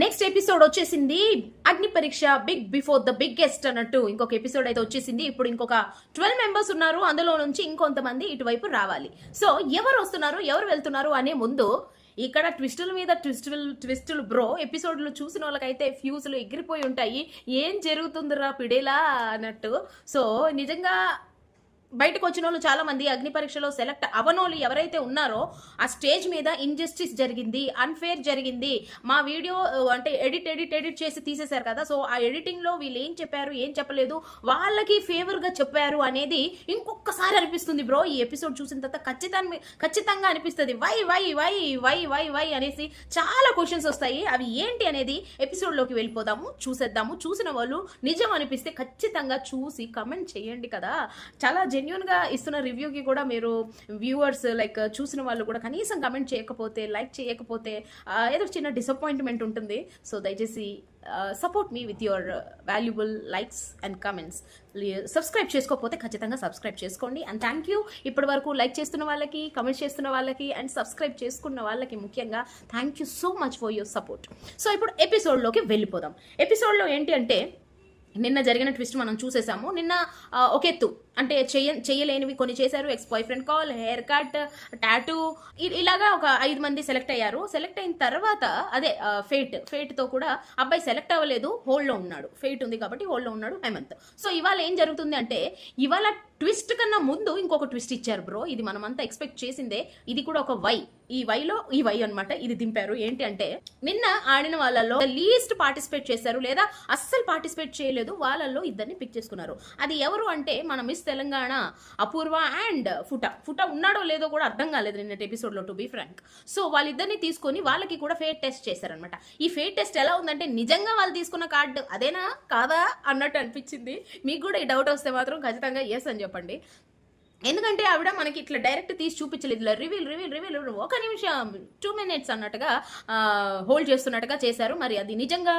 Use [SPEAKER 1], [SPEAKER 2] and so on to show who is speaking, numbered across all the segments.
[SPEAKER 1] Next episode వచ్చేసింది. అగ్ని పరీక్ష బిగ్ బిఫోర్ ద బిగ్గెస్ట్ అన్నట్టు ఇంకొక ఎపిసోడ్ అయితే వచ్చేసింది. ఇప్పుడు ఇంకొక 12 మెంబర్స్ ఉన్నారు. అందులో నుంచి ఇంకొంతమంది ఇటువైపు రావాలి. సో ఎవరు వస్తున్నారు, ఎవరు వెళ్తున్నారు అనే ముందు ఇక్కడ ట్విస్టుల మీద ట్విస్టులు బ్రో. ఎపిసోడ్లు చూసిన వాళ్ళకైతే ఫ్యూజులు ఎగిరిపోయి ఉంటాయి. ఏం జరుగుతుందిరా పిడేలా అన్నట్టు. సో నిజంగా బయటకు వచ్చిన వాళ్ళు చాలా మంది అగ్ని పరీక్షలో సెలెక్ట్ అవనోళ్ళు ఎవరైతే ఉన్నారో ఆ స్టేజ్ మీద ఇన్జస్టిస్ జరిగింది, అన్ఫేర్ జరిగింది. మా వీడియో అంటే ఎడిట్ చేసి తీసేశారు కదా. సో ఆ ఎడిటింగ్ లో వీళ్ళు ఏం చెప్పారు, ఏం చెప్పలేదు, వాళ్ళకి ఫేవర్ గా చెప్పారు అనేది ఇంకొకసారి అనిపిస్తుంది బ్రో. ఈ ఎపిసోడ్ చూసిన తర్వాత ఖచ్చితంగా అనిపిస్తుంది. Why why why why why why అనేసి చాలా క్వశ్చన్స్ వస్తాయి. అవి ఏంటి అనేది ఎపిసోడ్ లోకి వెళ్ళిపోదాము, చూసేద్దాము. చూసిన వాళ్ళు నిజం అనిపిస్తే ఖచ్చితంగా చూసి కమెంట్ చేయండి కదా. చాలా జెన్యున్ గా ఇస్తున్న రివ్యూకి కూడా మీరు వ్యూవర్స్ లైక్ చూసిన వాళ్ళు కూడా కనీసం కమెంట్ చేయకపోతే, లైక్ చేయకపోతే ఏదో చిన్న డిసప్పాయింట్మెంట్ ఉంటుంది. సో దయచేసి support me with your valuable likes and comments. Subscribe చేసుకోకపోతే ఖచ్చితంగా సబ్స్క్రైబ్ చేసుకోండి. అండ్ థ్యాంక్ యూ ఇప్పటి వరకు లైక్ చేస్తున్న వాళ్ళకి, కమెంట్స్ చేస్తున్న వాళ్ళకి అండ్ సబ్స్క్రైబ్ చేసుకున్న వాళ్ళకి ముఖ్యంగా thank you so much for your support. So ఇప్పుడు ఎపిసోడ్లోకి వెళ్ళిపోదాం. ఎపిసోడ్లో ఏంటి అంటే నిన్న జరిగిన ట్విస్ట్ మనం చూసేసాము. నిన్న ఒక ఎత్తు అంటే చేయలేనివి కొన్ని చేశారు. X boy friend call, hair cut, tattoo, ఇలాగా ఒక 5 మంది సెలెక్ట్ అయ్యారు. సెలెక్ట్ అయిన తర్వాత అదే ఫేట్ తో కూడా అబ్బాయి సెలెక్ట్ అవ్వలేదు, హోల్డ్ లో ఉన్నాడు. ఫేట్ ఉంది కాబట్టి హోల్డ్ లో ఉన్నాడు హేమంత్. సో ఇవాళ ఏం జరుగుతుంది అంటే ఇవాళ ట్విస్ట్ కన్నా ముందు ఇంకొక ట్విస్ట్ ఇచ్చారు బ్రో. ఇది మనమంతా ఎక్స్పెక్ట్ చేసిందే. ఇది కూడా ఒక వై. ఈ వై అనమాట. ఇది దింపారు. ఏంటి అంటే నిన్న ఆడిన వాళ్ళలో లీస్ట్ పార్టిసిపేట్ చేశారు లేదా అస్సలు పార్టిసిపేట్ చేయలేదు, వాళ్ళల్లో ఇద్దరిని పిక్ చేసుకున్నారు. అది ఎవరు అంటే మన మిస్ తెలంగాణ అపూర్వ అండ్ ఫుటా ఉన్నాడో లేదో కూడా అర్థం కాలేదు నిన్నటి ఎపిసోడ్ లో, టు బీ ఫ్రాంక్. సో వాళ్ళిద్దరిని తీసుకొని వాళ్ళకి కూడా ఫేట్ టెస్ట్ చేశారనమాట. ఈ ఫేట్ టెస్ట్ ఎలా ఉందంటే నిజంగా వాళ్ళు తీసుకున్న కార్డు అదేనా కాదా అన్నట్టు అనిపించింది. మీకు కూడా ఈ డౌట్ వస్తే మాత్రం ఖచ్చితంగా ఎస్ అని చెప్పండి. ఎందుకంటే ఆవిడ మనకి ఇట్లా డైరెక్ట్ తీసి చూపించలేదు. ఇలా రివీల్ ఒక నిమిషం 2 minutes అన్నట్టుగా హోల్డ్ చేస్తున్నట్టుగా చేశారు. మరి అది నిజంగా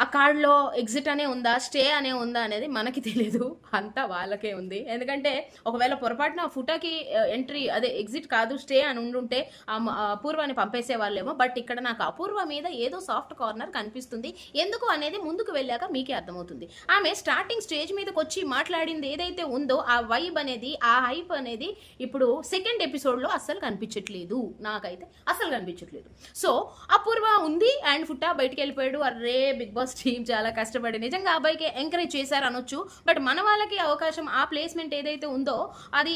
[SPEAKER 1] ఆ కార్డులో ఎగ్జిట్ అనే ఉందా, స్టే అనే ఉందా అనేది మనకి తెలియదు, అంతా వాళ్ళకే ఉంది. ఎందుకంటే ఒకవేళ పొరపాటున ఫుటాకి ఎంట్రీ అదే ఎగ్జిట్ కాదు స్టే అని ఉండుంటే అపూర్వాన్ని పంపేసే వాళ్ళేమో. బట్ ఇక్కడ నాకు అపూర్వ మీద ఏదో సాఫ్ట్ కార్నర్ కనిపిస్తుంది. ఎందుకు అనేది ముందుకు వెళ్ళాక మీకే అర్థమవుతుంది. ఆమె స్టార్టింగ్ స్టేజ్ మీదకి వచ్చి మాట్లాడింది ఏదైతే ఉందో ఆ వైబ్ అనేది, ఆ హైప్ అనేది ఇప్పుడు సెకండ్ ఎపిసోడ్లో అస్సలు కనిపించట్లేదు. నాకైతే అస్సలు కనిపించట్లేదు. సో అపూర్వ ఉంది అండ్ ఫుటా బయటికి వెళ్ళిపోయాడు. అరే బిగ్ బాస్ టీమ్ చాలా కష్టపడి నిజంగా అబ్బాయికి ఎంకరేజ్ చేశారు అనొచ్చు. బట్ మన వాళ్ళకి అవకాశం, ఆ ప్లేస్మెంట్ ఏదైతే ఉందో అది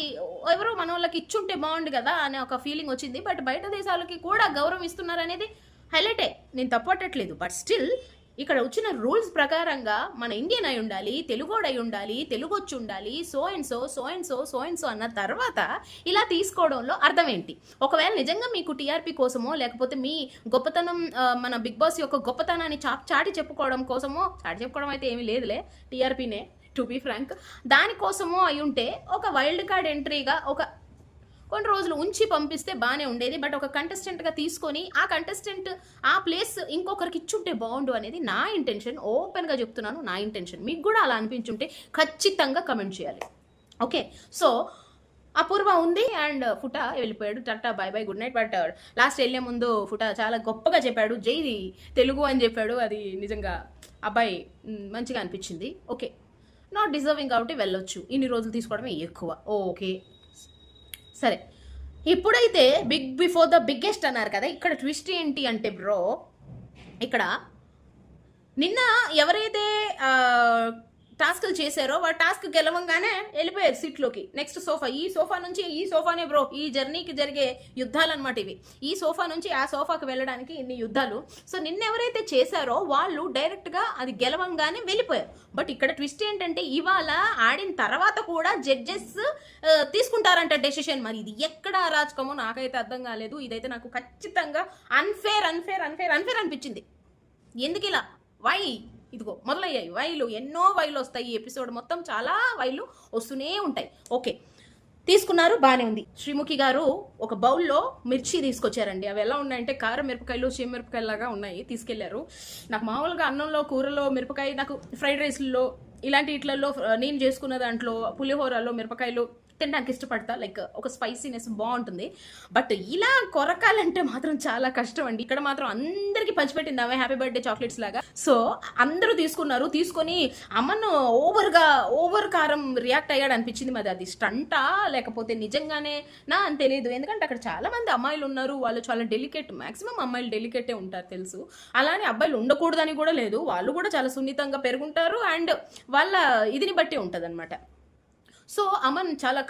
[SPEAKER 1] ఎవరో మన వాళ్ళకి ఇచ్చుంటే బాగుండు కదా అనే ఒక ఫీలింగ్ వచ్చింది. బట్ బయట దేశాలకి కూడా గౌరవం ఇస్తున్నారు అనేది హైలైటే, నేను తప్పట్టట్లేదు. బట్ స్టిల్ ఇక్కడ వచ్చిన రూల్స్ ప్రకారంగా మన ఇండియన్ అయి ఉండాలి, తెలుగోడు అయి ఉండాలి, తెలుగు వచ్చి ఉండాలి, సో అండ్ సో అన్న తర్వాత ఇలా తీసుకోవడంలో అర్థం ఏంటి? ఒకవేళ నిజంగా మీకు టీఆర్పీ కోసమో లేకపోతే మీ గొప్పతనం, మన బిగ్ బాస్ యొక్క గొప్పతనాన్ని చాటి చెప్పుకోవడం కోసమో, చాటి చెప్పుకోవడం అయితే ఏమీ లేదులే, టీఆర్పీనే టు బీ ఫ్రాంక్, దానికోసమో అయి ఉంటే ఒక వైల్డ్ కార్డ్ ఎంట్రీగా ఒక కొన్ని రోజులు ఉంచి పంపిస్తే బాగానే ఉండేది. బట్ ఒక కంటెస్టెంట్గా తీసుకొని ఆ కంటెస్టెంట్ ఆ ప్లేస్ ఇంకొకరికి ఇచ్చుంటే బాగుండు అనేది నా ఇంటెన్షన్. ఓపెన్గా చెప్తున్నాను, నా ఇంటెన్షన్. మీకు కూడా అలా అనిపించుంటే ఖచ్చితంగా కమెంట్ చేయాలి. ఓకే, సో అపూర్వ ఉంది అండ్ ఫుటా వెళ్ళిపోయాడు. Tata bye by good night. But last వెళ్ళే ముందు ఫుటా చాలా గొప్పగా చెప్పాడు, జై తెలుగు అని చెప్పాడు. అది నిజంగా అబ్బాయి మంచిగా అనిపించింది. ఓకే, నాట్ డిజర్వింగ్ కాబట్టి వెళ్ళొచ్చు. ఇన్ని రోజులు తీసుకోవడమే ఎక్కువ. ఓకే సరే, ఇప్పుడైతే బిగ్ బిఫోర్ ద బిగ్గెస్ట్ అన్నారు కదా. ఇక్కడ ట్విస్ట్ ఏంటి అంటే బ్రో, ఇక్కడ నిన్న ఎవరైతే టాస్క్లు చేశారో వాడు టాస్క్ గెలవంగానే వెళ్ళిపోయారు సీట్లోకి. నెక్స్ట్ సోఫా, ఈ సోఫా నుంచి ఈ సోఫానే బ్రో ఈ జర్నీకి జరిగే యుద్ధాలు అనమాట ఇవి. ఈ సోఫా నుంచి ఆ సోఫాకి వెళ్ళడానికి ఇన్ని యుద్ధాలు. సో నిన్న ఎవరైతే చేశారో వాళ్ళు డైరెక్ట్గా అది గెలవంగానే వెళ్ళిపోయారు. బట్ ఇక్కడ ట్విస్ట్ ఏంటంటే ఇవాళ ఆడిన తర్వాత కూడా జడ్జెస్ తీసుకుంటారంట డెసిషన్. మరి ఇది ఎక్కడ అరాచకమో నాకైతే అర్థం కాలేదు. ఇదైతే నాకు ఖచ్చితంగా అన్ఫేర్ అనిపించింది. ఎందుకు ఇలా వై? ఇదిగో మొదలయ్యాయి వైలు, ఎన్నో వైలు వస్తాయి. ఈ ఎపిసోడ్ మొత్తం చాలా వైలు వస్తూనే ఉంటాయి. ఓకే, తీసుకున్నారు, బాగానే ఉంది. శ్రీముఖి గారు ఒక బౌల్లో మిర్చి తీసుకొచ్చారండి. అవి ఎలా ఉన్నాయంటే కారం మిరపకాయలు, మిరపకాయలు లాగా ఉన్నాయి. తీసుకెళ్లారు. నాకు మామూలుగా అన్నంలో, కూరలో మిరపకాయ, నాకు ఫ్రైడ్ రైస్లో ఇలాంటి ఇట్లలో నేను చేసుకున్న దాంట్లో పులిహోరలో మిరపకాయలు తినడానికి ఇష్టపడతా, లైక్ ఒక స్పైసీనెస్ బాగుంటుంది. బట్ ఇలా కొరకాలంటే మాత్రం చాలా కష్టం అండి. ఇక్కడ మాత్రం అందరికీ పంచిపెట్టింది ఆమె హ్యాపీ బర్త్డే చాక్లెట్స్ లాగా. సో అందరూ తీసుకొని అమ్మను ఓవర్ కారం రియాక్ట్ అయ్యాడు అనిపించింది. మరి అది స్టంటా లేకపోతే నిజంగానే నా అని తెలియదు. ఎందుకంటే అక్కడ చాలా మంది అమ్మాయిలు ఉన్నారు, వాళ్ళు చాలా డెలికేట్, మాక్సిమం అమ్మాయిలు డెలికేటే ఉంటారు తెలుసు. అలానే అబ్బాయిలు ఉండకూడదని కూడా లేదు, వాళ్ళు కూడా చాలా సున్నితంగా పెరుగుంటారు అండ్ వాళ్ళ ఇదిని బట్టి ఉంటుంది అనమాట. సో అమన్ చాలా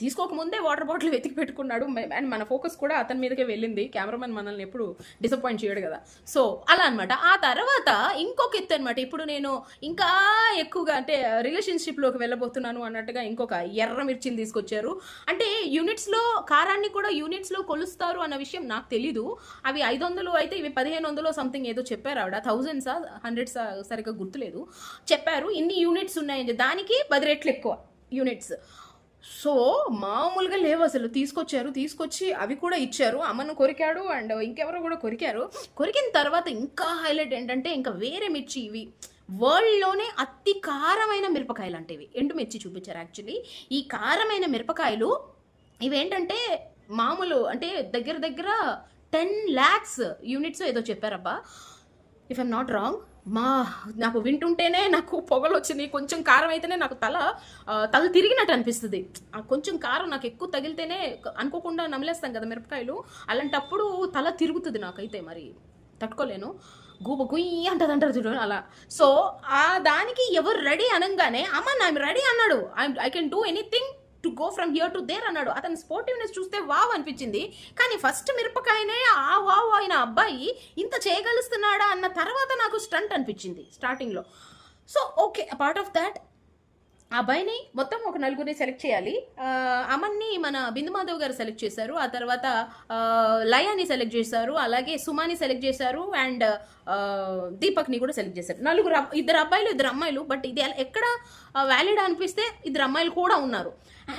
[SPEAKER 1] తీసుకోకముందే వాటర్ బాటిల్ వెతికి పెట్టుకున్నాడు అండ్ మన ఫోకస్ కూడా అతని మీదకే వెళ్ళింది. కెమెరామెన్ మనల్ని ఎప్పుడు డిసప్పాయింట్ చేయడు కదా. సో అలా అనమాట. ఆ తర్వాత ఇంకొక ఎత్తు అనమాట. ఇప్పుడు నేను ఇంకా ఎక్కువగా అంటే రిలేషన్షిప్లోకి వెళ్ళబోతున్నాను అన్నట్టుగా ఇంకొక ఎర్ర మిర్చిలు తీసుకొచ్చారు. అంటే యూనిట్స్లో కారాన్ని కూడా యూనిట్స్లో కొలుస్తారు అన్న విషయం నాకు తెలీదు. అవి 500 అయితే ఇవి 1500 సంథింగ్ ఏదో చెప్పారు ఆవిడ. 1000s 100s సరిగ్గా గుర్తులేదు, చెప్పారు. ఇన్ని యూనిట్స్ ఉన్నాయండి, దానికి 10 రెట్లు ఎక్కువ యూనిట్స్. సో మామూలుగా లేవు అసలు. తీసుకొచ్చి అవి కూడా ఇచ్చారు. అమ్మను కొరికాడు అండ్ ఇంకెవరో కూడా కొరికిన తర్వాత ఇంకా హైలైట్ ఏంటంటే ఇంకా వేరే మిర్చి, ఇవి వరల్డ్లోనే అతి కారమైన మిరపకాయలు అంటే ఇవి ఎండుమిర్చి చూపించారు. యాక్చువల్లీ ఈ కారమైన మిరపకాయలు ఇవేంటంటే మామూలు అంటే దగ్గర 10 lakhs యూనిట్స్ ఏదో చెప్పారబ్బా, ఇఫ్ ఐమ్ నాట్ రాంగ్. నాకు వింటుంటేనే నాకు పొగలు వచ్చింది. కొంచెం కారం అయితేనే నాకు తల తిరిగినట్టు అనిపిస్తుంది. కొంచెం కారం నాకు ఎక్కువ తగిలితేనే అనుకోకుండా నమిలేస్తాం కదా మిరపకాయలు, అలాంటప్పుడు తల తిరుగుతుంది నాకైతే, మరి తట్టుకోలేను. గుయ్యి అంటారు చూడండి అలా. సో ఆ దానికి ఎవరు రెడీ అనగానే అమ్మ ఐఎమ్ రెడీ అన్నాడు. I can do anything to go from here to their అన్నాడు. అతని స్పోర్టివ్నెస్ చూస్తే వావ్ అనిపించింది. కానీ ఫస్ట్ మిరపకాయనే ఆ వావ్ అయిన అబ్బాయి ఇంత చేయగలుస్తున్నాడా అన్న తర్వాత నాకు స్టంట్ అనిపించింది స్టార్టింగ్లో. So okay, part of that అబ్బాయిని మొత్తం ఒక 4 సెలెక్ట్ చేయాలి. అమన్ని మన బిందు మాధవ్ గారు సెలెక్ట్ చేశారు, ఆ తర్వాత లయాని సెలెక్ట్ చేశారు, అలాగే సుమాని సెలెక్ట్ చేశారు అండ్ దీపక్ని కూడా సెలెక్ట్ చేశారు. 4 2 అబ్బాయిలు 2 అమ్మాయిలు. బట్ ఇది ఎక్కడ వ్యాలిడ్ అనిపిస్తే 2 అమ్మాయిలు కూడా ఉన్నారు.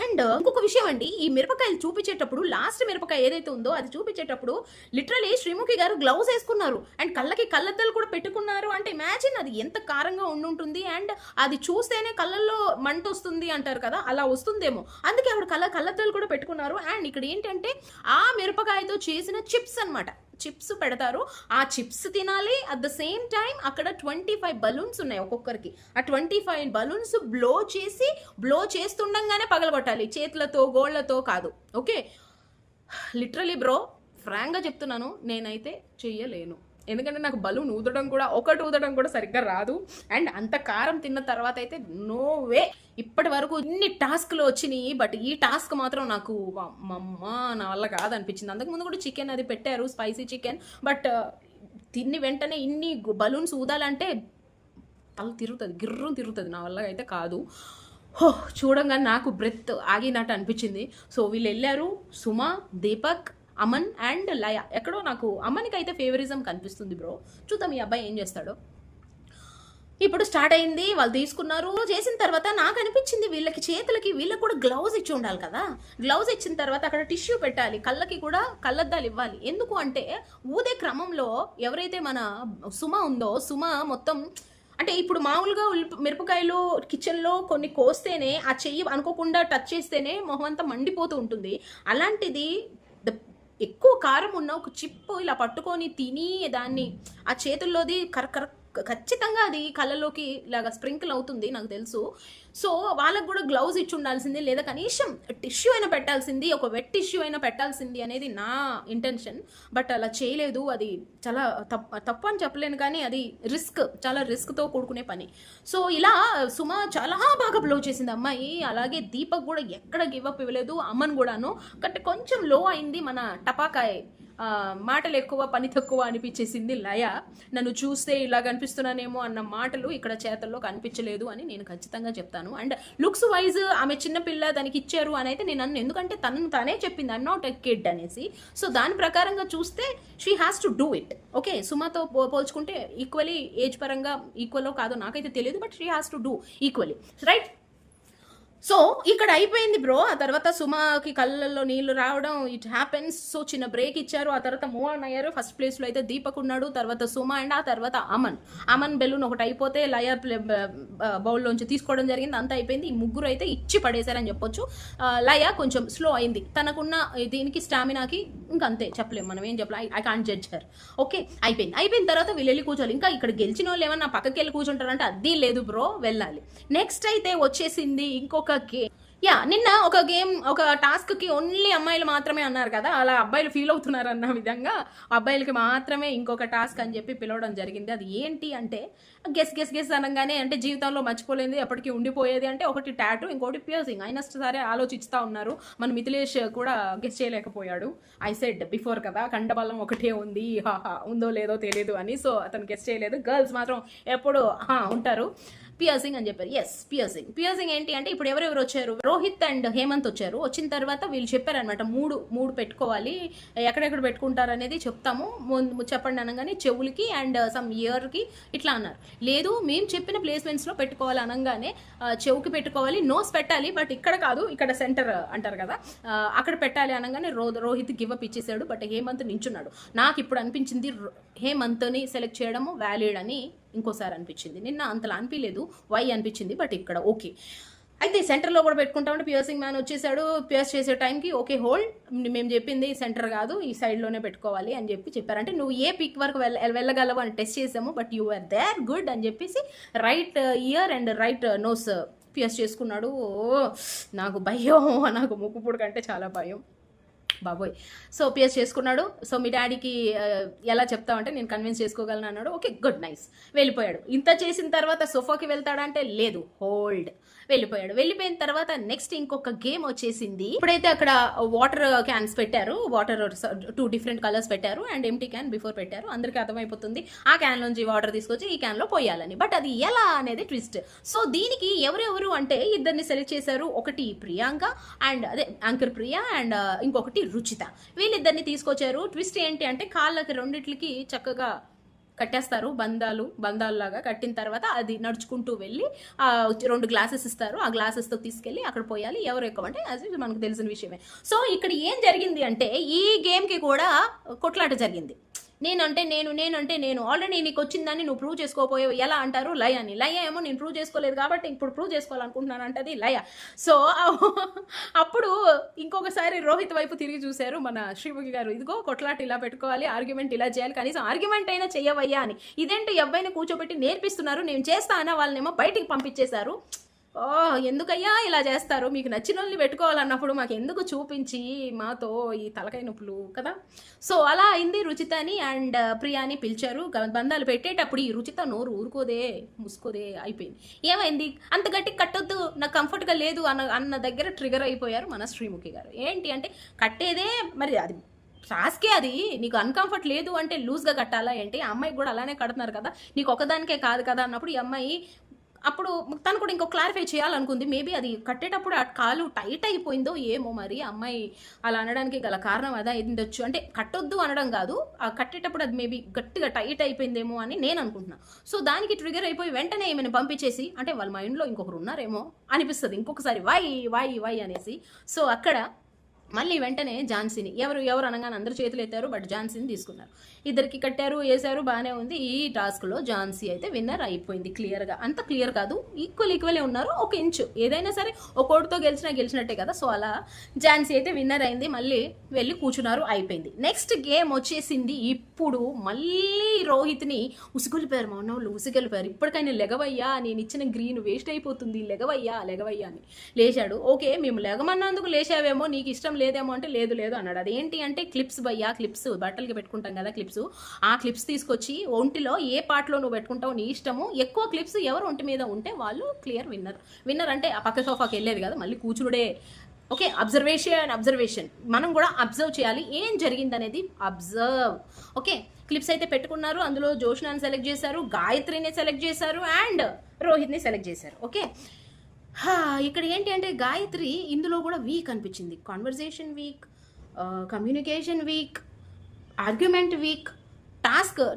[SPEAKER 1] అండ్ ఇంకొక విషయం అండి, ఈ మిరపకాయలు చూపించేటప్పుడు లాస్ట్ మిరపకాయ ఏదైతే ఉందో అది చూపించేటప్పుడు లిటరలీ శ్రీముఖి గారు గ్లౌజ్ వేసుకున్నారు అండ్ కళ్ళకి కళ్ళద్దాలు కూడా పెట్టుకున్నారు. అంటే ఇమాజిన్ అది ఎంత కారంగా ఉండుంటుంది. అండ్ అది చూస్తేనే కళ్ళల్లో మంట వస్తుంది అంటారు కదా, అలా వస్తుందేమో, అందుకే ఆవిడ కళ్ళద్దాలు కూడా పెట్టుకున్నారు. అండ్ ఇక్కడ ఏంటంటే ఆ మిరపకాయతో చేసిన చిప్స్ అనమాట, చిప్స్ పెడతారు. ఆ చిప్స్ తినాలి. అట్ ద సేమ్ టైం అక్కడ 25 బలూన్స్ ఉన్నాయి ఒక్కొక్కరికి. ఆ 25 బలూన్స్ బ్లో చేస్తుండగానే పగలగొట్టాలి, చేతులతో గోళ్లతో కాదు. ఓకే, లిటరలీ బ్రో ఫ్రాంక్గా చెప్తున్నాను, నేనైతే చెయ్యలేను. ఎందుకంటే నాకు బలూన్ ఊదడం కూడా సరిగ్గా రాదు. అండ్ అంత కారం తిన్న తర్వాత అయితే నో వే. ఇప్పటి వరకు ఇన్ని టాస్క్లు వచ్చినాయి, బట్ ఈ టాస్క్ మాత్రం నాకు నా వల్ల కాదనిపించింది. అంతకుముందు కూడా చికెన్ అది పెట్టారు, స్పైసీ చికెన్. బట్ తిని వెంటనే ఇన్ని బలూన్స్ ఊదాలంటే తల తిరుగుతుంది, గిర్రం తిరుగుతుంది. నా వల్ల అయితే కాదు. చూడంగానే నాకు బ్రెత్ ఆగినట్టు అనిపించింది. సో వీళ్ళు వెళ్ళారు, సుమ, దీపక్, అమన్ అండ్ లయ. ఎక్కడో నాకు అమ్మనికి అయితే ఫేవరిజం కనిపిస్తుంది బ్రో. చూద్దాం ఈ అబ్బాయి ఏం చేస్తాడో. ఇప్పుడు స్టార్ట్ అయింది, వాళ్ళు తీసుకున్నారు. చేసిన తర్వాత నాకు అనిపించింది వీళ్ళకి కూడా గ్లౌజ్ ఇచ్చి ఉండాలి కదా. గ్లౌజ్ ఇచ్చిన తర్వాత అక్కడ టిష్యూ పెట్టాలి, కళ్ళకి కూడా కళ్ళద్దాలు ఇవ్వాలి. ఎందుకు అంటే ఊదే క్రమంలో ఎవరైతే మన సుమ ఉందో, సుమ మొత్తం అంటే ఇప్పుడు మామూలుగా మిరపకాయలు కిచెన్లో కొన్ని కోస్తేనే ఆ చెయ్యి అనుకోకుండా టచ్ చేస్తేనే మొహం అంతా మండిపోతూ ఉంటుంది. అలాంటిది ఎక్కువ కారం ఉన్న ఒక చిప్పు ఇలా పట్టుకొని తిని దాన్ని ఆ చేతుల్లోది ఖచ్చితంగా అది కళ్ళలోకి ఇలాగా స్ప్రింకిల్ అవుతుంది నాకు తెలుసు. సో వాళ్ళకు కూడా గ్లౌజ్ ఇచ్చి ఉండాల్సింది, లేదా కనీసం టిష్యూ అయినా పెట్టాల్సింది, ఒక వెట్ టిష్యూ అయినా పెట్టాల్సింది అనేది నా ఇంటెన్షన్. బట్ అలా చేయలేదు. అది చాలా తప్పు అని చెప్పలేను, కానీ అది చాలా రిస్క్తో కూడుకునే పని. సో ఇలా సుమ చాలా బాగా బ్లో చేసింది అమ్మాయి. అలాగే దీపక్ కూడా ఎక్కడ గివప్ ఇవ్వలేదు, అమ్మన్ కూడాను. బట్ కొంచెం లో అయింది మన టపాకాయ్, మాటలు ఎక్కువ పని తక్కువ అనిపించేసింది లయ. నన్ను చూస్తే ఇలా కనిపిస్తున్నానేమో అన్న మాటలు ఇక్కడ చేతల్లో కనిపించలేదు అని నేను ఖచ్చితంగా చెప్తాను. అండ్ లుక్స్ వైజ్ ఆమె చిన్నపిల్ల దానికి ఇచ్చారు అని అయితే నేను అన్న, ఎందుకంటే తనే చెప్పింది ఐఎమ్ నాట్ ఎ కిడ్ అనేసి. సో దాని ప్రకారంగా చూస్తే she has to do it. Okay, సుమతో పోల్చుకుంటే ఈక్వలీ ఏజ్ పరంగా ఈక్వలో కాదో నాకైతే తెలియదు, but she has to do equally, right? So ఇక్కడ అయిపోయింది బ్రో. ఆ తర్వాత సుమకి కళ్ళల్లో నీళ్లు రావడం, ఇట్ హ్యాపెన్స్. సో చిన్న బ్రేక్ ఇచ్చారు, ఆ తర్వాత మూవ్ ఆన్ అయ్యారు. ఫస్ట్ ప్లేస్ లో అయితే దీపక్ ఉన్నాడు, తర్వాత సుమ అండ్ ఆ తర్వాత అమన్ బెలూన్ ఒకటి అయిపోతే లయ బౌల్లోంచి తీసుకోవడం జరిగింది. అంతా అయిపోయింది. ఈ ముగ్గురు అయితే ఇచ్చి పడేశారని చెప్పొచ్చు. లయ కొంచెం స్లో అయింది, తనకున్న దీనికి స్టామినాకి ఇంకంతే, చెప్పలేము మనం, ఏం చెప్పలేం. I can't judge her. Okay, అయిపోయిన తర్వాత వీళ్ళు వెళ్ళి కూర్చోవాలి. ఇంకా ఇక్కడ గెలిచిన వాళ్ళు ఏమన్నా పక్కకి వెళ్ళి కూర్చుంటారంటే అది లేదు బ్రో, వెళ్ళాలి. నెక్స్ట్ అయితే వచ్చేసింది ఇంకొక గేమ్. నిన్న ఒక టాస్క్ కి ఓన్లీ అమ్మాయిలు మాత్రమే అన్నారు కదా, అలా అబ్బాయిలు ఫీల్ అవుతున్నారు అన్న విధంగా అబ్బాయిలకి మాత్రమే ఇంకొక టాస్క్ అని చెప్పి పిలవడం జరిగింది. అది ఏంటి అంటే గెస్ అనగానే, అంటే జీవితంలో మర్చిపోలేదు ఎప్పటికీ ఉండిపోయేది అంటే ఒకటి టాటూ, ఇంకోటి పియర్సింగ్. అయినా సరే ఆలోచిస్తూ ఉన్నారు. మన మిథిలేష్ కూడా గెస్ చేయలేకపోయాడు. ఐ సెడ్ బిఫోర్ కదా, కండబలం ఒకటే ఉంది, ఉందో లేదో తెలియదు అని. సో అతను గెస్ చేయలేదు. గర్ల్స్ మాత్రం ఎప్పుడు ఉంటారు. పియర్సింగ్ అని చెప్పారు. ఎస్, పియర్సింగ్ ఏంటి అంటే ఇప్పుడు ఎవరెవరు వచ్చారు, రోహిత్ అండ్ హేమంత్ వచ్చారు. వచ్చిన తర్వాత వీళ్ళు చెప్పారనమాట, మూడు పెట్టుకోవాలి, ఎక్కడెక్కడ పెట్టుకుంటారు అనేది చెప్తాము, చెప్పండి అనగానే చెవులకి అండ్ సమ్ ఇయర్కి ఇట్లా అన్నారు. లేదు, మేము చెప్పిన ప్లేస్మెంట్స్లో పెట్టుకోవాలి అనగానే చెవుకి పెట్టుకోవాలి, నోస్ పెట్టాలి, బట్ ఇక్కడ కాదు, ఇక్కడ సెంటర్ అంటారు కదా, అక్కడ పెట్టాలి అనగానే రోహిత్ గివ్ అప్ ఇచ్చేసాడు. బట్ హేమంత్ నించున్నాడు. నాకు ఇప్పుడు అనిపించింది హేమంత్ని సెలెక్ట్ చేయడము వ్యాలిడ్ అని ఇంకోసారి అనిపించింది. నిన్న అంతలా అనిపించలేదు, వై అనిపించింది. బట్ ఇక్కడ ఓకే. అయితే సెంటర్లో కూడా పెట్టుకుంటామంటే పియర్సింగ్ మ్యాన్ వచ్చేసాడు. పియర్స్ చేసే టైంకి ఓకే హోల్డ్, మేము చెప్పింది సెంటర్ కాదు, ఈ సైడ్లోనే పెట్టుకోవాలి అని చెప్పారు. అంటే నువ్వు ఏ పిక్ వరకు వెళ్ళగలవు అని టెస్ట్ చేసాము, but you are there good అని చెప్పేసి right ear and right nose pierce చేసుకున్నాడు. నాకు భయం, నాకు ముక్కుపుడు కంటే చాలా భయం బాబోయ్. సో పియర్స్ చేసుకున్నాడు. సో మీ డాడీకి ఎలా చెప్తామంటే నేను కన్విన్స్ చేసుకోగలను అన్నాడు. Okay, good, nice. వెళ్ళిపోయాడు. ఇంత చేసిన తర్వాత సోఫాకి వెళ్తాడంటే లేదు, హోల్డ్. వెళ్ళిపోయిన తర్వాత నెక్స్ట్ ఇంకొక గేమ్ వచ్చేసింది. ఇప్పుడైతే అక్కడ వాటర్ క్యాన్స్ పెట్టారు, వాటర్ 2 డిఫరెంట్ కలర్స్ పెట్టారు అండ్ ఎంటీ క్యాన్ బిఫోర్ పెట్టారు. అందరికీ అర్థమైపోతుంది ఆ క్యాన్ నుంచి వాటర్ తీసుకొచ్చి ఈ క్యాన్ లో పోయాలని. బట్ అది ఎలా అనేది ట్విస్ట్. సో దీనికి ఎవరెవరు అంటే ఇద్దరిని సెలెక్ట్ చేశారు. ఒకటి ప్రియాంక అండ్ అదే యాంకర్ ప్రియా అండ్ ఇంకొకటి రుచిత. వీళ్ళిద్దరిని తీసుకొచ్చారు. ట్విస్ట్ ఏంటి అంటే కాళ్ళకి రెండిట్లకి చక్కగా కట్టేస్తారు, బంధాల్లాగా కట్టిన తర్వాత అది నడుచుకుంటూ వెళ్ళి 2 గ్లాసెస్ ఇస్తారు. ఆ గ్లాసెస్తో తీసుకెళ్ళి అక్కడ పోయాలి. ఎవరు ఎక్కువ అంటే అది మనకు తెలిసిన విషయమే. సో ఇక్కడ ఏం జరిగింది అంటే ఈ గేమ్కి కూడా కొట్లాట జరిగింది. నేనంటే నేను ఆల్రెడీ నీకు వచ్చిందని నువ్వు ప్రూవ్ చేసుకోపోయావు ఎలా అంటారు, లయ ఏమో నేను ప్రూవ్ చేసుకోలేదు కాబట్టి ఇప్పుడు ప్రూవ్ చేసుకోవాలనుకుంటున్నాను అంటది లయ. సో అప్పుడు ఇంకొకసారి రోహిత్ వైపు తిరిగి చూశారు మన శ్రీముఖి గారు. ఇదిగో కొట్లాట ఇలా పెట్టుకోవాలి, ఆర్గ్యుమెంట్ ఇలా చేయాలి, కనీసం ఆర్గ్యుమెంట్ అయినా చెయ్యవయ్యా అని. ఇదేంటి అబ్బాయిని కూర్చోబెట్టి నేర్పిస్తున్నారు, నేను చేస్తా అన్న వాళ్ళనేమో బయటికి పంపించేశారు. ఎందుకయ్యా ఇలా చేస్తారు, మీకు నచ్చిన వాళ్ళని పెట్టుకోవాలన్నప్పుడు మాకు ఎందుకు చూపించి మాతో ఈ తలకాయ నొప్పులు కదా. సో అలా అయింది. రుచితని అండ్ ప్రియాని పిలిచారు. బంధాలు పెట్టేటప్పుడు ఈ రుచిత నోరు ముసుకోదే అయిపోయింది. ఏమైంది, అంత గట్టి కట్టొద్దు, నాకు కంఫర్ట్గా లేదు అన్న దగ్గర ట్రిగర్ అయిపోయారు మన శ్రీముఖి గారు. ఏంటి అంటే కట్టేదే మరి అది టాస్కే, అది నీకు అన్కంఫర్ట్ లేదు అంటే లూజ్గా కట్టాలా ఏంటి, ఆ అమ్మాయికి కూడా అలానే కడుతున్నారు కదా, నీకు ఒకదానికే కాదు కదా అన్నప్పుడు ఈ అమ్మాయి అప్పుడు తను కూడా ఇంకో క్లారిఫై చేయాలనుకుంది. మేబీ అది కట్టేటప్పుడు ఆ కాలు టైట్ అయిపోయిందో ఏమో, మరి అమ్మాయి అలా అనడానికి గల కారణం అదా ఉండొచ్చు. అంటే కట్టొద్దు అనడం కాదు, ఆ కట్టేటప్పుడు అది మేబీ గట్టిగా టైట్ అయిపోయిందేమో అని నేను అనుకుంటున్నాను. సో దానికి ట్రిగర్ అయిపోయి వెంటనే ఏమైనా పంపించేసి, అంటే వాళ్ళ మైండ్లో ఇంకొకరు ఉన్నారేమో అనిపిస్తుంది ఇంకొకసారి, వై అనేసి. సో అక్కడ మళ్ళీ వెంటనే ఝాన్సీని ఎవరు అనగానే అందరూ చేతులు ఎత్తారు. బట్ ఝాన్సీని తీసుకున్నారు. ఇద్దరికి కట్టారు, వేశారు, బాగానే ఉంది. ఈ టాస్క్లో ఝాన్సీ అయితే విన్నర్ అయిపోయింది క్లియర్గా. అంత క్లియర్ కాదు, ఈక్వలే ఉన్నారు, ఒక ఇంచు ఏదైనా సరే ఒక్కోటితో గెలిచినట్టే కదా. సో అలా ఝాన్సీ అయితే విన్నర్ అయింది. మళ్ళీ వెళ్ళి కూర్చున్నారు, అయిపోయింది. నెక్స్ట్ గేమ్ వచ్చేసింది. ఇప్పుడు మళ్ళీ రోహిత్ని ఉసుగొలిపారు, మా వాళ్ళు ఉసుగొలిపారు. ఇప్పటికైనా లెగవయ్యా, నేను ఇచ్చిన గ్రీన్ వేస్ట్ అయిపోతుంది, లెగవయ్యా అని లేచాడు. ఓకే, మేము లెగమన్నందుకు లేచావేమో, నీకు ఇష్టం లేదేమో అంటే లేదు అన్నాడు. అదేంటి అంటే క్లిప్స్ బట్టలకి పెట్టుకుంటాం కదా క్లిప్స్, ఆ క్లిప్స్ తీసుకొచ్చి ఒంటిలో ఏ పార్ట్లో నువ్వు పెట్టుకుంటావు నీ ఇష్టము. ఎక్కువ క్లిప్స్ ఎవరు ఒంటి మీద ఉంటే వాళ్ళు క్లియర్ విన్నర్ అంటే ఆ పక్క సోఫాకి వెళ్ళేది కదా, మళ్ళీ కూర్చునుడే. ఓకే, అబ్జర్వేషన్ మనం కూడా అబ్జర్వ్ చేయాలి, ఏం జరిగింది అనేది అబ్జర్వ్. ఓకే, క్లిప్స్ అయితే పెట్టుకున్నారు. అందులో జోష్నాని సెలెక్ట్ చేశారు, గాయత్రిని సెలెక్ట్ చేశారు అండ్ రోహిత్ని సెలెక్ట్ చేశారు. ఓకే, ఇక్కడ ఏంటి అంటే గాయత్రి ఇందులో కూడా వీక్ అనిపించింది. Conversation week, communication week, argument week,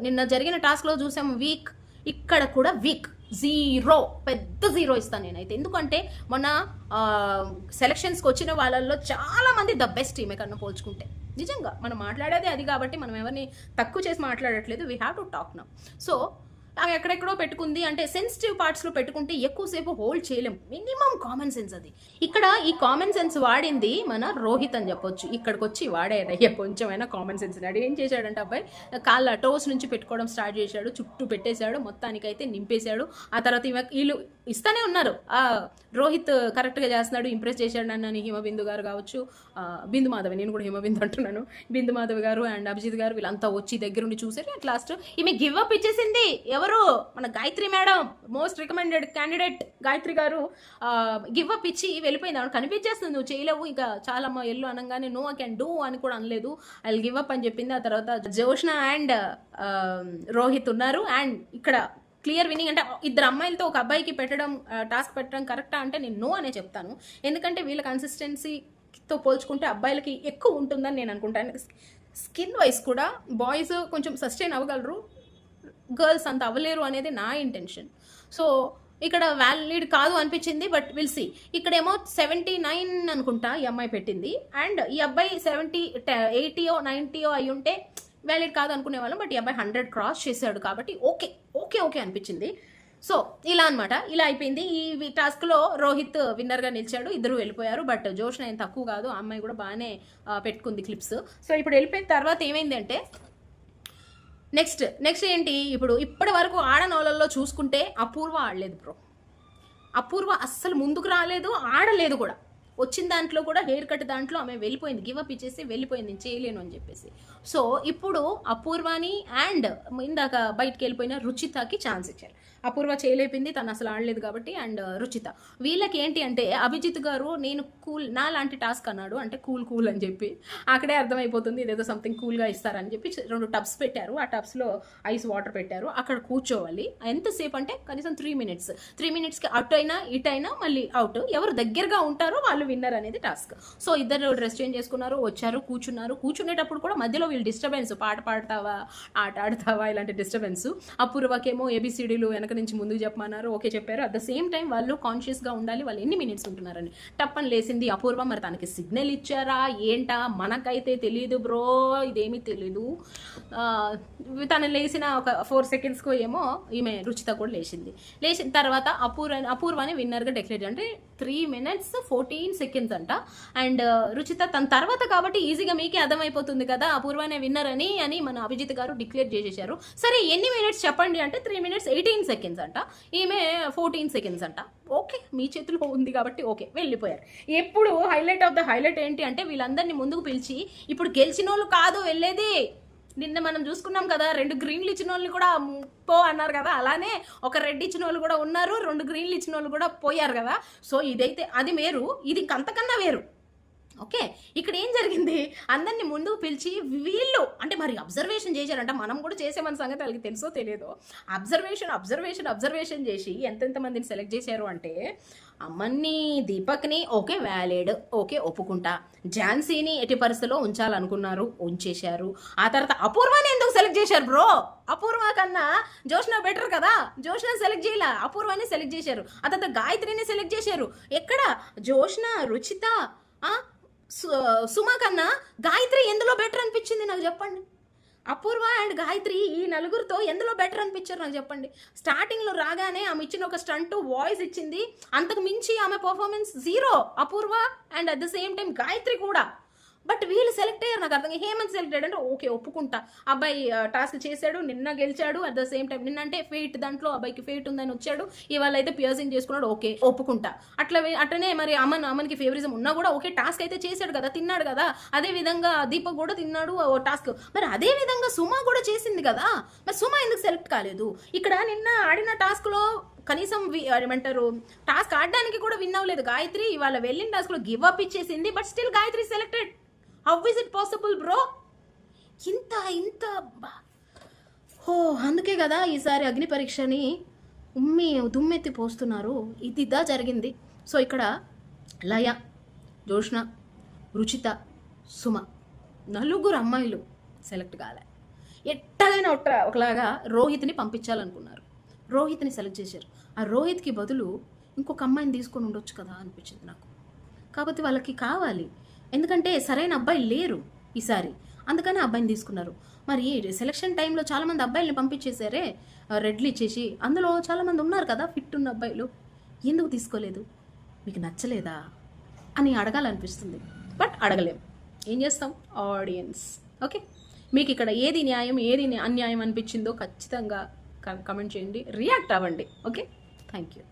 [SPEAKER 1] నిన్న జరిగిన టాస్క్లో చూసాము వీక్. ఇక్కడ కూడా వీక్, జీరో, పెద్ద జీరో ఇస్తాను నేనైతే. ఎందుకంటే మన సెలక్షన్స్కి వచ్చిన వాళ్ళల్లో చాలా మంది ద బెస్ట్ ఈమె కన్నా పోల్చుకుంటే. నిజంగా మనం మాట్లాడేది అది కాబట్టి మనం ఎవరిని తక్కువ చేసి మాట్లాడట్లేదు. We have to talk now. So ఆమె ఎక్కడెక్కడో పెట్టుకుంది అంటే సెన్సిటివ్ పార్ట్స్లో పెట్టుకుంటే ఎక్కువసేపు హోల్డ్ చేయలేం. మినిమం కామన్ సెన్స్ అది. ఇక్కడ ఈ కామన్ సెన్స్ వాడింది మన రోహిత్ అని చెప్పొచ్చు. ఇక్కడికి వచ్చి వాడారయ్యా కొంచెమైనా కామన్ సెన్స్. నాడు ఏం చేశాడంటే అబ్బాయి కాళ్ళ టోస్ నుంచి పెట్టుకోవడం స్టార్ట్ చేశాడు, చుట్టూ పెట్టేశాడు, మొత్తానికైతే నింపేశాడు. ఆ తర్వాత వీళ్ళు ఇస్తానే ఉన్నారు. రోహిత్ కరెక్ట్గా చేస్తున్నాడు, ఇంప్రెస్ చేశాడు నన్ను హిమబిందు గారు కావచ్చు, బిందు మాధవి, నేను కూడా హిమబిందు అంటున్నాను, బిందు మాధవి గారు అండ్ అభిజిత్ గారు వీళ్ళంతా వచ్చి దగ్గరుండి చూసారు. అట్ లాస్ట్ ఈమె గివ్ అప్ ఇచ్చేసింది. ఎవరు? మన Gayatri madam, most recommended candidate Gayatri గారు గివ్ అప్ ఇచ్చి వెళ్ళిపోయింది. ఆవిడ కనిపించేస్తుంది నువ్వు చేయలేవు ఇంకా చాలా ఎల్లు అనగానే నో ఐ కెన్ డూ అని కూడా అనలేదు, ఐ గివ్ అప్ అని చెప్పింది. ఆ తర్వాత జోష్న అండ్ రోహిత్ ఉన్నారు. అండ్ ఇక్కడ క్లియర్ విన్నింగ్ అంటే ఇద్దరు అమ్మాయిలతో ఒక అబ్బాయికి పెట్టడం, టాస్క్ పెట్టడం కరెక్టా అంటే నేను నో అనే చెప్తాను. ఎందుకంటే వీళ్ళ కన్సిస్టెన్సీతో పోల్చుకుంటే అబ్బాయిలకి ఎక్కువ ఉంటుందని నేను అనుకుంటాను. స్కిన్ వైజ్ కూడా బాయ్స్ కొంచెం సస్టైన్ అవ్వగలరు, గర్ల్స్ అంత అవ్వలేరు అనేది నా ఇంటెన్షన్. సో ఇక్కడ వ్యాలిడ్ కాదు అనిపించింది. But will see. ఇక్కడేమో 79 అనుకుంటా ఈ అమ్మాయి పెట్టింది, అండ్ ఈ అబ్బాయి 70, 80 90 అయి ఉంటే వ్యాలిడ్ కాదు అనుకునే వాళ్ళం. బట్ ఈ అబ్బాయి 100 క్రాస్ చేశాడు కాబట్టి ఓకే ఓకే ఓకే అనిపించింది. సో ఇలా అనమాట, ఇలా అయిపోయింది. ఈ టాస్క్లో రోహిత్ విన్నర్గా నిలిచాడు, ఇద్దరు వెళ్ళిపోయారు. బట్ జోష్న ఏం తక్కువ కాదు, ఆ అమ్మాయి కూడా బాగానే పెట్టుకుంది క్లిప్స్. సో ఇప్పుడు వెళ్ళిపోయిన తర్వాత ఏమైంది అంటే నెక్స్ట్ ఏంటి, ఇప్పటి వరకు ఆడనోళ్ళల్లో చూసుకుంటే అపూర్వ ఆడలేదు బ్రో. అపూర్వ అస్సలు ముందుకు రాలేదు, ఆడలేదు కూడా. వచ్చిన దాంట్లో కూడా హెయిర్ కట్ దాంట్లో ఆమె వెళ్ళిపోయింది, గివ్ అప్ ఇచ్చేసి వెళ్ళిపోయింది, నేను చేయలేను అని చెప్పేసి. సో ఇప్పుడు అపూర్వని అండ్ ఇందాక బయటకు వెళ్ళిపోయిన రుచితకి ఛాన్స్ ఇచ్చారు. అపూర్వ చేయలేపింది, తను అసలు ఆడలేదు కాబట్టి. అండ్ రుచిత వీళ్ళకి ఏంటి అంటే అభిజిత్ గారు నేను కూల్ నా లాంటి టాస్క్ అన్నాడు, అంటే కూల్ అని చెప్పి అక్కడే అర్థమైపోతుంది ఇదేదో సంథింగ్ కూల్గా ఇస్తారని చెప్పి 2 టబ్స్ పెట్టారు. ఆ టబ్స్లో ఐస్ వాటర్ పెట్టారు, అక్కడ కూర్చోవాలి. ఎంతసేపు అంటే కనీసం 3 minutes. 3 minutesకి అటు అయినా ఇటైనా మళ్ళీ అవుట్. ఎవరు దగ్గరగా ఉంటారో వాళ్ళు విన్నర్ అనేది టాస్క్. సో ఇద్దరు డ్రెస్ చేంజ్ చేసుకున్నారు, వచ్చారు, కూర్చున్నారు. కూర్చునేటప్పుడు కూడా మధ్యలో వీళ్ళు డిస్టర్బెన్స్, పాట పాడతావా, ఆట ఆడతావా, ఇలాంటి డిస్టర్బెన్స్. అపూర్వకేమో ఏబిసిడీలు వెనక నుంచి ముందుకు చెప్పమన్నారు, ఓకే చెప్పారు. అట్ ద సేమ్ టైం వాళ్ళు కాన్షియస్గా ఉండాలి, వాళ్ళు ఎన్ని మినిట్స్ ఉంటున్నారని. టప్పని లేసింది అపూర్వ. మరి తనకి సిగ్నల్ ఇచ్చారా ఏంటా మనకైతే తెలియదు బ్రో, ఇదేమీ తెలీదు. తను లేచిన ఒక 4 secondsకు ఏమో ఈమె రుచిత కూడా లేచిన తర్వాత అపూర్వని విన్నర్గా డిక్లేర్ అంటే 3 minutes 14 seconds అంట. అండ్ రుచిత తన తర్వాత కాబట్టి ఈజీగా మీకే అర్థమైపోతుంది కదా అపూర్వనే విన్నర్ అని మన అభిజిత్ గారు డిక్లేర్ చేసేసారు. సరే ఎన్ని మినిట్స్ చెప్పండి అంటే 3 minutes 18 seconds అంట, ఈమె 14 seconds అంట. ఓకే మీ చేతిలో ఉంది కాబట్టి ఓకే వెళ్ళిపోయారు. ఎప్పుడు హైలైట్ ఆఫ్ ద హైలైట్ ఏంటి అంటే వీళ్ళందరినీ ముందుకు పిలిచి ఇప్పుడు గెలిచిన వాళ్ళు కాదు వెళ్ళేది. నిన్న మనం చూసుకున్నాం కదా 2 గ్రీన్లు ఇచ్చిన వాళ్ళని కూడా పో అన్నారు కదా, అలానే ఒక రెడ్ ఇచ్చిన వాళ్ళు కూడా ఉన్నారు, 2 గ్రీన్లు ఇచ్చిన వాళ్ళు కూడా పోయారు కదా. సో ఇదైతే అది వేరు, ఇది ఇంకంతకన్నా వేరు. ఓకే ఇక్కడ ఏం జరిగింది, అందరినీ ముందుకు పిలిచి వీళ్ళు అంటే మరి అబ్జర్వేషన్ చేశారంట, మనం కూడా చేసామన్న సంగతి వాళ్ళకి తెలుసో తెలియదో. అబ్జర్వేషన్ చేసి ఎంతెంతమందిని సెలెక్ట్ చేశారు అంటే అమ్మని, దీపక్ని ఓకే వ్యాలిడ్, ఓకే ఒప్పుకుంటా. ఝాన్సీని ఎట్టి పరిస్థితిలో ఉంచాలనుకున్నారు, ఉంచేశారు. ఆ తర్వాత అపూర్వాని ఎందుకు సెలెక్ట్ చేశారు బ్రో? అపూర్వ కన్నా జోష్న బెటర్ కదా, జోష్న సెలెక్ట్ చేయాల, అపూర్వాని సెలెక్ట్ చేశారు. ఆ తర్వాత గాయత్రిని సెలెక్ట్ చేశారు. ఎక్కడ జోష్న, రుచిత, సుమ కన్నా గాయత్రి ఎందులో బెటర్ అనిపించింది నాకు చెప్పండి. అపూర్వ అండ్ గాయత్రి ఈ నలుగురితో ఎందులో బెటర్ అనిపించారు నాకు చెప్పండి. స్టార్టింగ్లో రాగానే ఆమె ఇచ్చిన ఒక స్టంట్ వాయిస్ ఇచ్చింది, అంతకు మించి ఆమె performance zero Apoorva and at the same time Gayatri కూడా. బట్ వీళ్ళు సెలెక్ట్ అయ్యారు, నాకు అర్థం. హేమంత్ సెలెక్ట్ అయ్యాడు అంటే ఓకే ఒప్పుకుంటా, అబ్బాయి టాస్క్ చేశాడు, నిన్న గెలిచాడు. అట్ ద సేమ్ టైం నిన్న అంటే ఫేట్ దాంట్లో అబ్బాయికి ఫేట్ ఉందని వచ్చాడు, ఇవాళ అయితే పియర్సింగ్ చేసుకున్నాడు, ఓకే ఒప్పుకుంటా. అట్లనే మరి అమన్కి ఫేవరిజం ఉన్నా కూడా ఓకే టాస్క్ అయితే చేశాడు కదా, తిన్నాడు కదా. అదే విధంగా దీపక్ కూడా తిన్నాడు టాస్క్. మరి అదే విధంగా సుమ కూడా చేసింది కదా, మరి సుమ ఎందుకు సెలెక్ట్ కాలేదు? ఇక్కడ నిన్న ఆడిన టాస్క్లో కనీసం ఏమంటారు టాస్క్ ఆడడానికి కూడా విన్ అవ్వలేదు గాయత్రి. ఇవాళ వెళ్ళిన టాస్క్లో గివ్ అప్ ఇచ్చేసింది, but still Gayatri selected. How is it possible bro? ఇంత అందుకే కదా ఈసారి అగ్ని పరీక్షని దుమ్మెత్తి పోస్తున్నారు. ఇదా జరిగింది. సో ఇక్కడ లయ, జోష్న, రుచిత, సుమ 4 అమ్మాయిలు సెలెక్ట్ కాలే. ఎట్టగైనా ఒకలాగా రోహిత్ని పంపించాలనుకున్నారు. రోహిత్ని సెలెక్ట్ చేశారు. ఆ రోహిత్కి బదులు ఇంకొక అమ్మాయిని తీసుకొని ఉండొచ్చు కదా అనిపించింది నాకు. కాకపోతే వాళ్ళకి కావాలి, ఎందుకంటే సరైన అబ్బాయి లేరు ఈసారి, అందుకని అబ్బాయిని తీసుకున్నారు. మరి సెలక్షన్ టైంలో చాలామంది అబ్బాయిల్ని పంపించేశారే, రెడ్లు ఇచ్చేసి. అందులో చాలామంది ఉన్నారు కదా ఫిట్ ఉన్న అబ్బాయిలు, ఎందుకు తీసుకోలేదు? మీకు నచ్చలేదా అని అడగాలనిపిస్తుంది, బట్ అడగలేం. ఏం చేస్తాం, ఆడియన్స్. ఓకే, మీకు ఇక్కడ ఏది న్యాయం ఏది అన్యాయం అనిపించిందో ఖచ్చితంగా కమెంట్ చేయండి, రియాక్ట్ అవ్వండి. Okay, thank you.